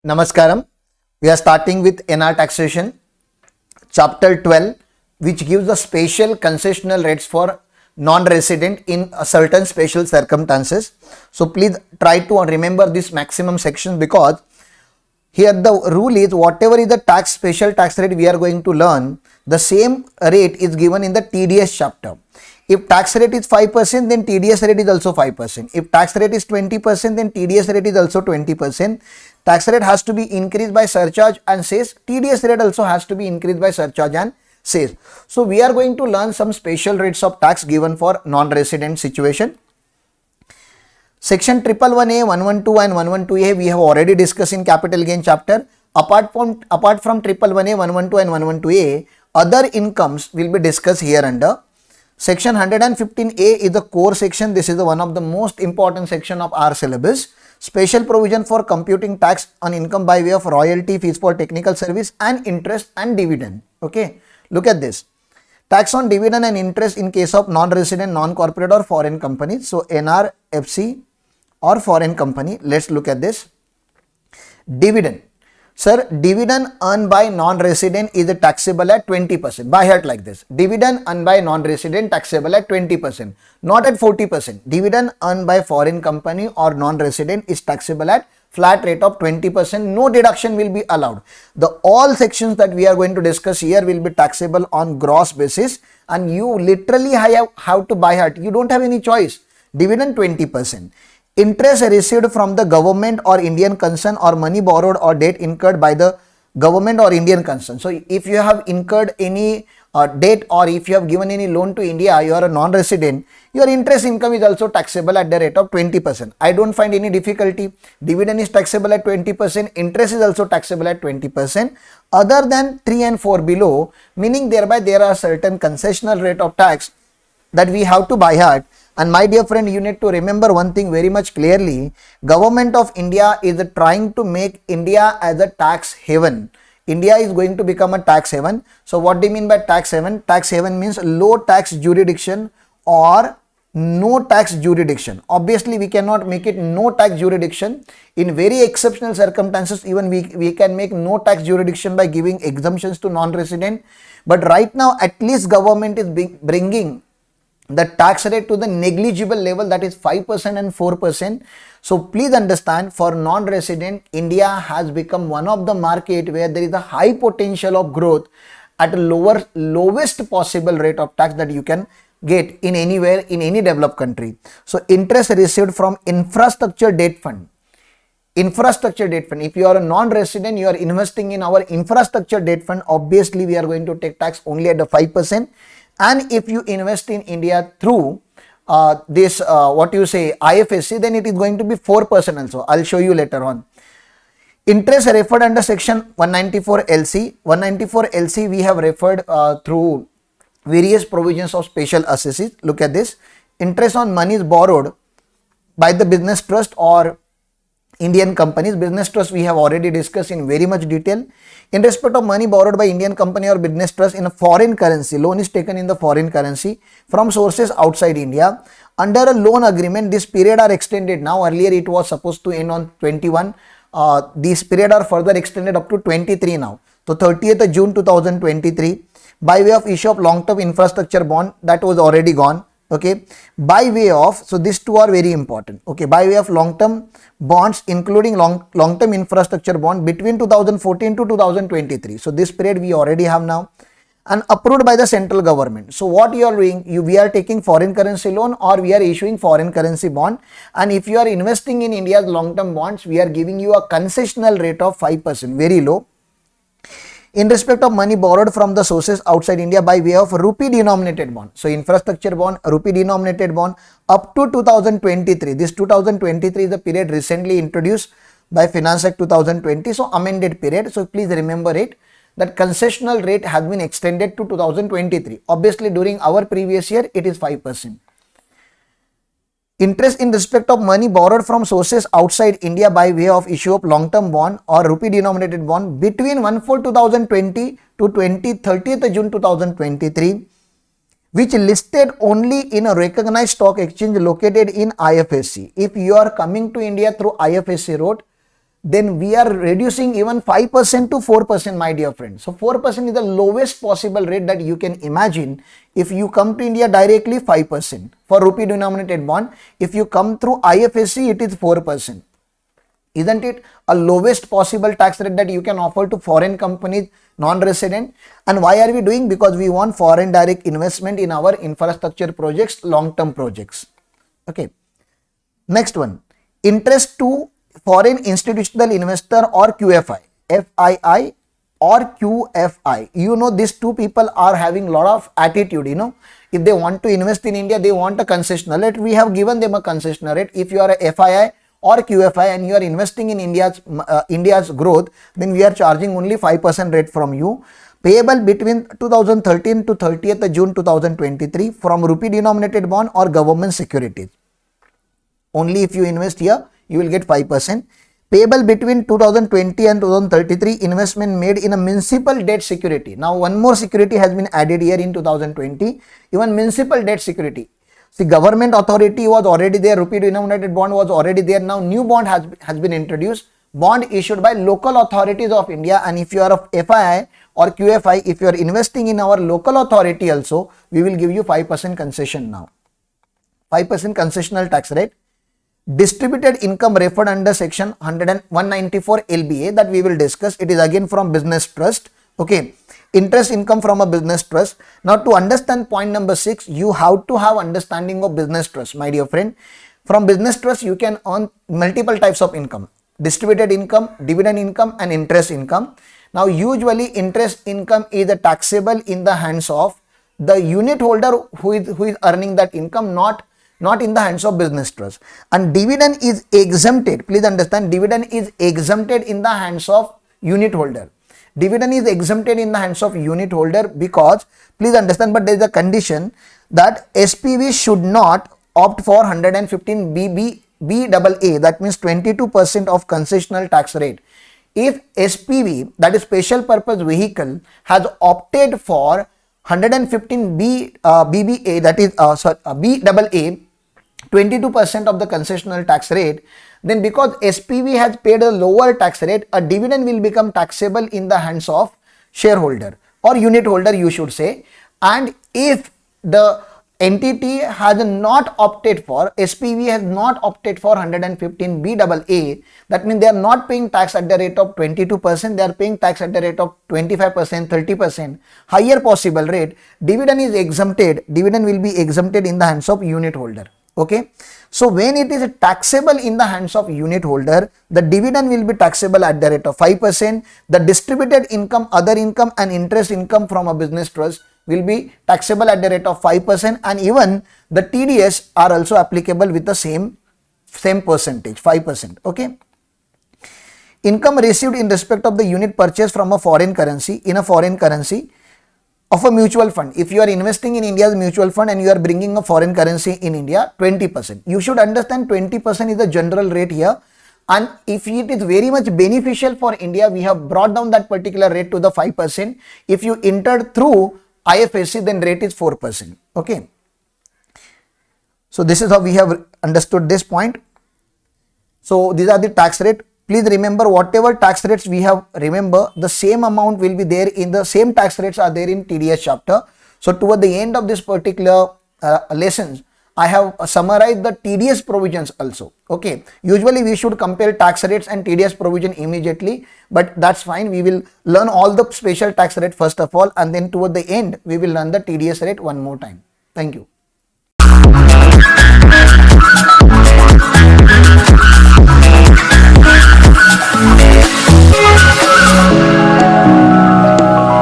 Namaskaram. We are starting with NR Taxation, Chapter 12, which gives the special concessional rates for non-resident in certain special circumstances. So please try to remember this maximum section, because here the rule is whatever is the special tax rate we are going to learn, the same rate is given in the TDS chapter. If tax rate is 5%, then TDS rate is also 5%. If tax rate is 20%, then TDS rate is also 20%. Tax rate has to be increased by surcharge and cess. TDS rate also has to be increased by surcharge and cess. So we are going to learn some special rates of tax given for non-resident situation. Section 111A, 112 and 112A we have already discussed in capital gain chapter. Apart from 111A, 112 and 112A, other incomes will be discussed here under. Section 115A is the core section. This is one of the most important section of our syllabus. Special provision for computing tax on income by way of royalty, fees for technical service and interest and dividend. Okay, look at this. Tax on dividend and interest in case of non-resident, non-corporate or foreign companies. So NR, FC or foreign company. Let's look at this. Dividend. Sir, dividend earned by non-resident is taxable at 20%. By heart like this. Dividend earned by non-resident taxable at 20%, not at 40%. Dividend earned by foreign company or non-resident is taxable at flat rate of 20%. No deduction will be allowed. The all sections that we are going to discuss here will be taxable on gross basis, and you literally have to by heart. You don't have any choice. Dividend 20%. Interest received from the government or Indian concern, or money borrowed or debt incurred by the government or Indian concern. So if you have incurred any debt, or if you have given any loan to India, you are a non-resident, your interest income is also taxable at the rate of 20%. I don't find any difficulty. Dividend is taxable at 20%. Interest is also taxable at 20%. Other than 3 and 4 below, meaning thereby there are certain concessional rate of tax that we have to by heart. And my dear friend, you need to remember one thing very much clearly. Government of India is trying to make India as a tax haven. India is going to become a tax haven. So what do you mean by tax haven? Tax haven means low tax jurisdiction or no tax jurisdiction. Obviously, we cannot make it no tax jurisdiction. In very exceptional circumstances, even we can make no tax jurisdiction by giving exemptions to non-resident. But right now, at least government is bringing the tax rate to the negligible level, that is 5% and 4%. So please understand, for non-resident, India has become one of the market where there is a high potential of growth at a lowest possible rate of tax that you can get in anywhere in any developed country. So interest received from infrastructure debt fund. Infrastructure debt fund. If you are a non-resident, you are investing in our infrastructure debt fund. Obviously, we are going to take tax only at the 5%. And if you invest in India through IFSC, then it is going to be 4% also. I'll show you later on. Interest referred under section 194 LC. 194 LC we have referred through various provisions of special assesses. Look at this. Interest on monies borrowed by the business trust or Indian companies. Business trust we have already discussed in very much detail. In respect of money borrowed by Indian company or business trust in a foreign currency, loan is taken in the foreign currency from sources outside India. Under a loan agreement, this period are extended now. Earlier it was supposed to end on 21. These period are further extended up to 23 now. So 30th June 2023 by way of issue of long-term infrastructure bond, that was already gone. Okay, by way of, so these two are very important. Okay, by way of long-term bonds, including long-term infrastructure bond between 2014 to 2023. So this period we already have now, and approved by the central government. So what you are doing, we are taking foreign currency loan or we are issuing foreign currency bond, and if you are investing in India's long-term bonds, we are giving you a concessional rate of 5%, very low. In respect of money borrowed from the sources outside India by way of rupee denominated bond. So infrastructure bond, rupee denominated bond up to 2023. This 2023 is the period recently introduced by Finance Act 2020. So amended period. So please remember it, that concessional rate has been extended to 2023. Obviously during our previous year it is 5%. Interest in respect of money borrowed from sources outside India by way of issue of long-term bond or rupee denominated bond between 1/4/2020 to 30th June 2023, which listed only in a recognized stock exchange located in IFSC. If you are coming to India through IFSC route, then we are reducing even 5% to 4%, my dear friends. So 4% is the lowest possible rate that you can imagine. If you come to India directly, 5% for rupee denominated bond. If you come through IFSC, it is 4%. Isn't it a lowest possible tax rate that you can offer to foreign companies, non-resident? And why are we doing? Because we want foreign direct investment in our infrastructure projects, long-term projects. Okay. Next one, interest to foreign institutional investor or QFI, FII or QFI. You know, these two people are having a lot of attitude, you know. If they want to invest in India, they want a concessional rate. We have given them a concessional rate. If you are a FII or QFI and you are investing in India's growth, then we are charging only 5% rate from you. Payable between 2013 to 30th June 2023 from rupee denominated bond or government securities. Only if you invest here, you will get 5%. Payable between 2020 and 2033, investment made in a municipal debt security. Now, one more security has been added here in 2020, even municipal debt security. See, government authority was already there, rupee denominated bond was already there. Now, new bond has been introduced, bond issued by local authorities of India. And if you are of FII or QFI, if you are investing in our local authority also, we will give you 5% concession now. 5% concessional tax rate. Distributed income referred under section 194 LBA that we will discuss. It is again from business trust. Okay. Interest income from a business trust. Now, to understand point number 6, you have to have understanding of business trust, my dear friend. From business trust, you can earn multiple types of income: distributed income, dividend income, and interest income. Now, usually interest income is taxable in the hands of the unit holder who is earning that income, not in the hands of business trust. And dividend is exempted. Please understand, dividend is exempted in the hands of unit holder. Dividend is exempted in the hands of unit holder because, please understand, but there is a condition that SPV should not opt for 115 BAA, that means 22% of concessional tax rate. If SPV, that is special purpose vehicle, has opted for 115 BBA, that is BAA, 22% of the concessional tax rate, then because SPV has paid a lower tax rate, a dividend will become taxable in the hands of shareholder or unit holder, you should say. And if the entity has not opted for, SPV has not opted for 115 BAA, that means they are not paying tax at the rate of 22%, they are paying tax at the rate of 25%, 30%, higher possible rate. Dividend is exempted, dividend will be exempted in the hands of unit holder. Okay, so when it is taxable in the hands of unit holder, the dividend will be taxable at the rate of 5%. The distributed income, other income, and interest income from a business trust will be taxable at the rate of 5%, and even the TDS are also applicable with the same percentage, 5%. Okay. Income received in respect of the unit purchase from a foreign currency, in a foreign currency of a mutual fund. If you are investing in India's mutual fund and you are bringing a foreign currency in India, 20%. You should understand 20% is the general rate here. And if it is very much beneficial for India, we have brought down that particular rate to the 5%. If you entered through IFSC, then rate is 4%. Okay. So this is how we have understood this point. So these are the tax rate. Please remember, whatever tax rates we have, remember the same amount will be there in the same tax rates are there in TDS chapter. So toward the end of this particular lessons, I have summarized the TDS provisions also. Okay. Usually we should compare tax rates and TDS provision immediately, but that's fine. We will learn all the special tax rate first of all, and then toward the end we will learn the TDS rate one more time. Thank you.